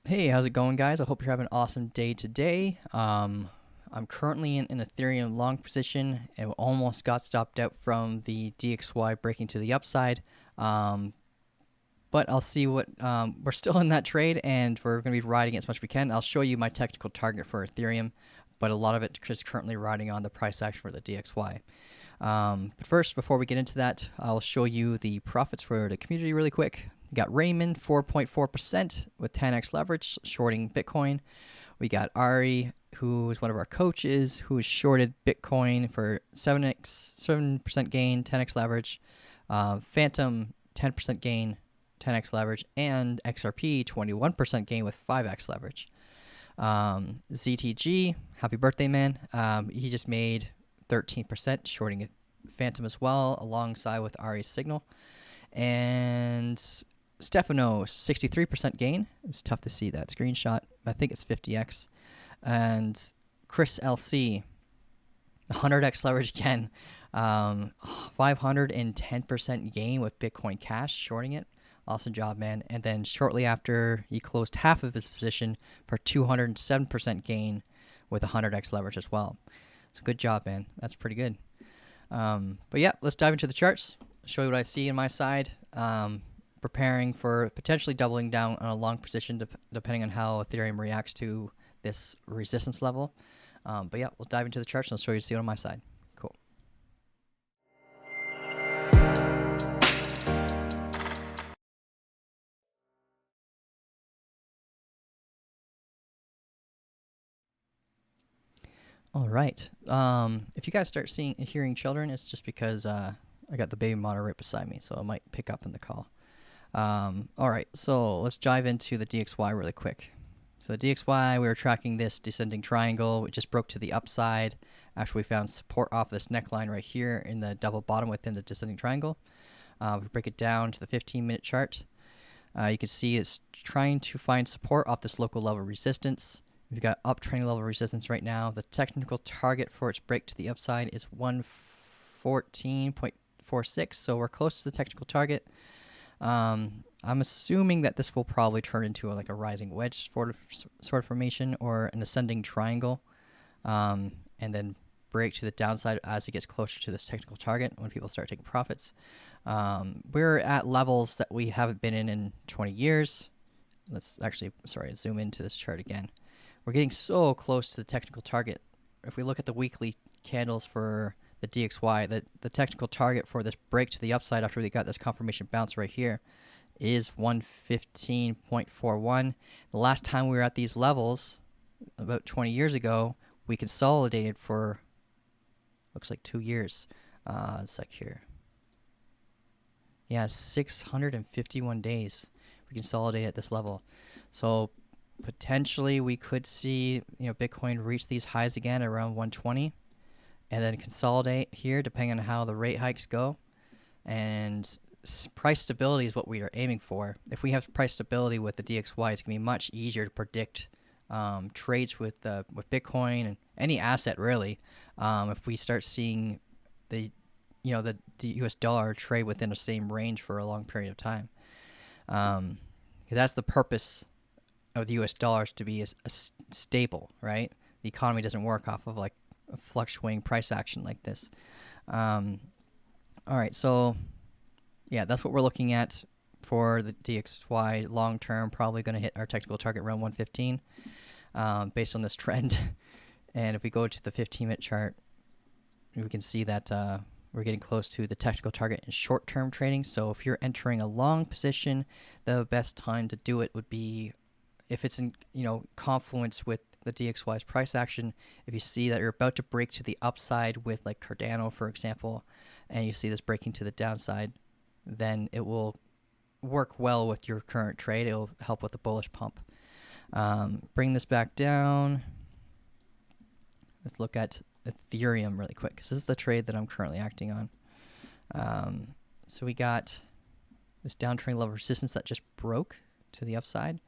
Hey, how's it going, guys? I hope you're having an awesome day today. I'm currently in an Ethereum long position and almost got stopped out from the DXY breaking to the upside. Um, but I'll see what we're still in that trade, and we're going to be riding it as much as we can. I'll show you my technical target for Ethereum, but a lot of it is currently riding on the price action for the DXY. But first, before we get into that, I'll show you the profits for the community really quick. We got Raymond, 4.4% with 10x leverage, shorting Bitcoin. We got Ari, who is one of our coaches, who is shorted Bitcoin for 7% gain, 10x leverage. Phantom, 10% gain, 10x leverage. And XRP, 21% gain with 5x leverage. ZTG, happy birthday, man. He just made 13%, shorting Phantom as well, alongside with Ari's signal. And Stefano, 63% gain. It's tough to see that screenshot. I think it's 50x. And Chris LC, 100x leverage again. 510% gain with Bitcoin Cash, shorting it. Awesome job, man. And then shortly after, he closed half of his position for 207% gain with 100x leverage as well. So good job, man. That's pretty good. But yeah, let's dive into the charts. Show you what I see on my side. Preparing for potentially doubling down on a long position depending on how Ethereum reacts to this resistance level. But yeah, we'll dive into the charts and I'll show you to see it on my side. Cool. All right. If you guys start hearing children, it's just because I got the baby monitor right beside me, so it might pick up in the call. All right, so let's dive into the DXY really quick. So the DXY, we were tracking this descending triangle. It just broke to the upside after we found support off this neckline right here in the double bottom within the descending triangle. If we break it down to the 15-minute chart, you can see it's trying to find support off this local level resistance. We've got uptrending level resistance right now. The technical target for its break to the upside is 114.46, so we're close to the technical target. I'm assuming that this will probably turn into like a rising wedge sort of formation or an ascending triangle, and then break to the downside as it gets closer to this technical target when people start taking profits. We're at levels that we haven't been in 20 years. Let's actually, zoom into this chart again. We're getting so close to the technical target. If we look at the weekly candles for the DXY, the technical target for this break to the upside after we got this confirmation bounce right here is 115.41. The last time we were at these levels, about 20 years ago, we consolidated for, looks like 2 years. It's like here. Yeah, 651 days we consolidate at this level. So potentially we could see, Bitcoin reach these highs again around 120 and then consolidate here depending on how the rate hikes go. And price stability is what we are aiming for. If we have price stability with the DXY, it's going to be much easier to predict trades with Bitcoin and any asset really. If we start seeing the US dollar trade within the same range for a long period of time. That's the purpose of the US dollars, to be a stable, right? The economy doesn't work off of like a fluctuating price action like this. All right, so yeah, that's what we're looking at for the DXY long term. Probably going to hit our technical target around 115 based on this trend. And if we go to the 15-minute chart, we can see that we're getting close to the technical target in short-term trading. So if you're entering a long position, the best time to do it would be if it's in confluence with the DXY's price action. If you see that you're about to break to the upside with like Cardano, for example, and you see this breaking to the downside, then it will work well with your current trade. It'll help with the bullish pump. Bring this back down. Let's look at Ethereum really quick, because this is the trade that I'm currently acting on. So we got this downtrend level resistance that just broke to the upside.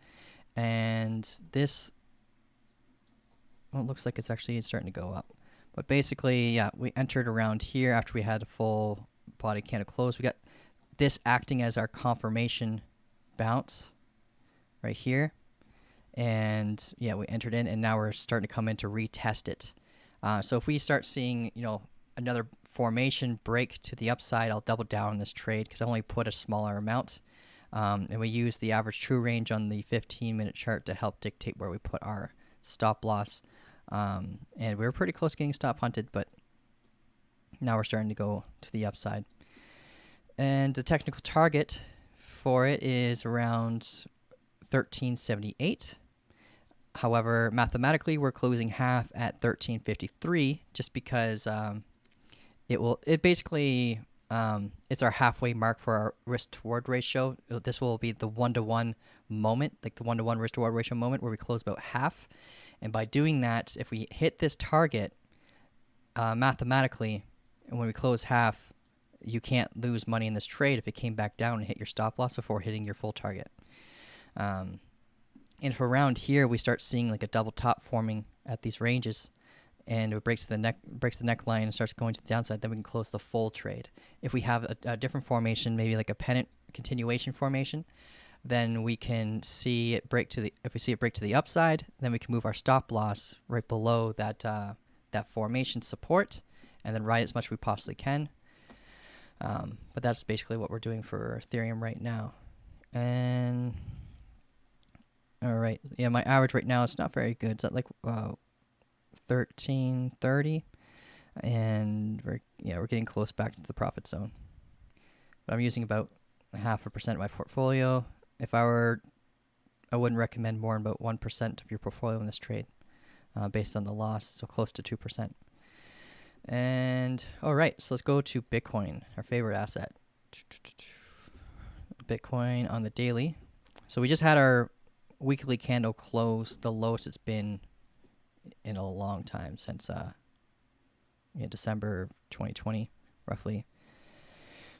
And this, well, it looks like it's actually starting to go up. But basically, yeah, we entered around here after we had a full body candle close. We got this acting as our confirmation bounce right here. and yeah, we entered in, and now we're starting to come in to retest it. So if we start seeing, another formation break to the upside, I'll double down on this trade because I only put a smaller amount. And we use the average true range on the 15-minute chart to help dictate where we put our stop loss. And we were pretty close getting stop hunted, but now we're starting to go to the upside. And the technical target for it is around 1378. However, mathematically, we're closing half at 1353 just because it basically it's our halfway mark for our risk to reward ratio. This will be the 1-to-1 moment, like the 1-to-1 risk to reward ratio moment where we close about half. And by doing that, if we hit this target mathematically, and when we close half, you can't lose money in this trade if it came back down and hit your stop loss before hitting your full target. And if around here we start seeing like a double top forming at these ranges, and it breaks the neckline and starts going to the downside, then we can close the full trade. If we have a different formation, maybe like a pennant continuation formation, then we can see it break to the. If we see it break to the upside, then we can move our stop loss right below that that formation support, and then ride as much as we possibly can. But that's basically what we're doing for Ethereum right now. And all right, yeah, my average right now, it's not very good. It's at like 1330, and we're getting close back to the profit zone. But I'm using about 0.5% of my portfolio. If I wouldn't recommend more than about 1% of your portfolio in this trade, based on the loss, so close to 2%. And all right, so let's go to Bitcoin, our favorite asset. Bitcoin on the daily. So we just had our weekly candle close, the lowest it's been in a long time, since December 2020, roughly.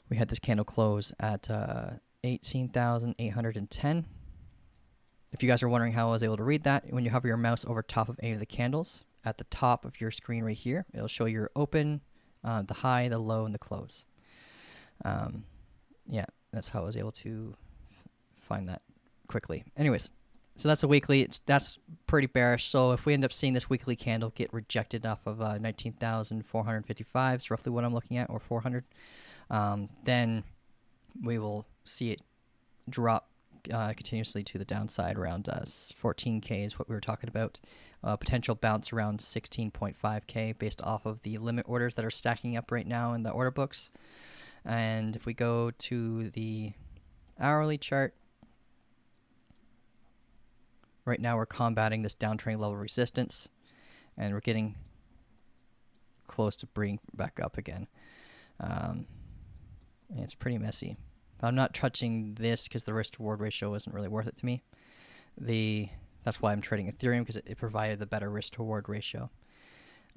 We had this candle close at 18,810. If you guys are wondering how I was able to read that, when you hover your mouse over top of any of the candles, at the top of your screen right here, it'll show your open, the high, the low, and the close. Yeah, that's how I was able to find that quickly. Anyways, so that's a weekly. That's pretty bearish. So if we end up seeing this weekly candle get rejected off of 19,455, is roughly what I'm looking at, or 400, then we will see it drop continuously to the downside around 14K is what we were talking about. Potential bounce around 16.5K based off of the limit orders that are stacking up right now in the order books. And if we go to the hourly chart, right now we're combating this downtrend level resistance, and we're getting close to bringing back up again. It's pretty messy. I'm not touching this because the risk to reward ratio isn't really worth it to me. That's why I'm trading Ethereum, because it provided the better risk to reward ratio.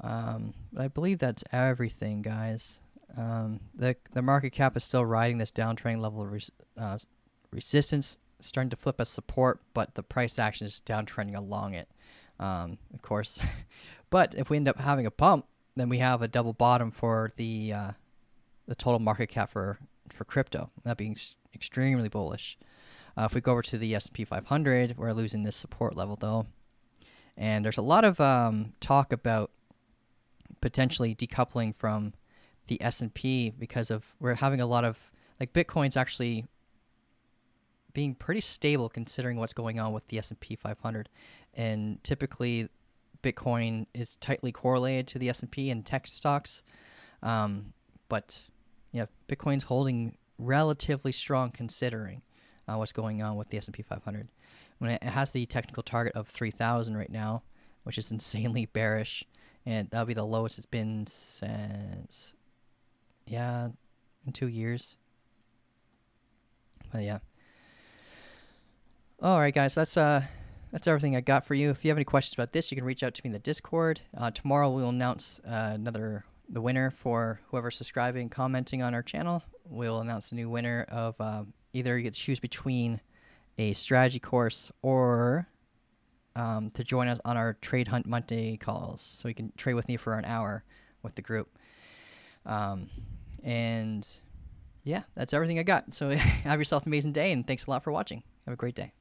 But I believe that's everything, guys. The market cap is still riding this downtrend level resistance, starting to flip as support, but the price action is downtrending along it, of course. But if we end up having a pump, then we have a double bottom for the total market cap for crypto. That being extremely bullish. If we go over to the S&P 500, we're losing this support level though, and there's a lot of talk about potentially decoupling from the S&P because we're having a lot of, like, Bitcoin's actually being pretty stable considering what's going on with the S&P 500, and typically Bitcoin is tightly correlated to the S&P and tech stocks, but yeah, Bitcoin's holding relatively strong considering what's going on with the S&P 500. When it has the technical target of 3,000 right now, which is insanely bearish, and that'll be the lowest it's been since, in 2 years. But yeah. All right, guys, that's everything I got for you. If you have any questions about this, you can reach out to me in the Discord. Tomorrow we'll announce the winner for whoever's subscribing, commenting on our channel. We'll announce the new winner of either you get to choose between a strategy course or to join us on our Trade Hunt Monday calls, so you can trade with me for an hour with the group. And yeah, that's everything I got. So have yourself an amazing day, and thanks a lot for watching. Have a great day.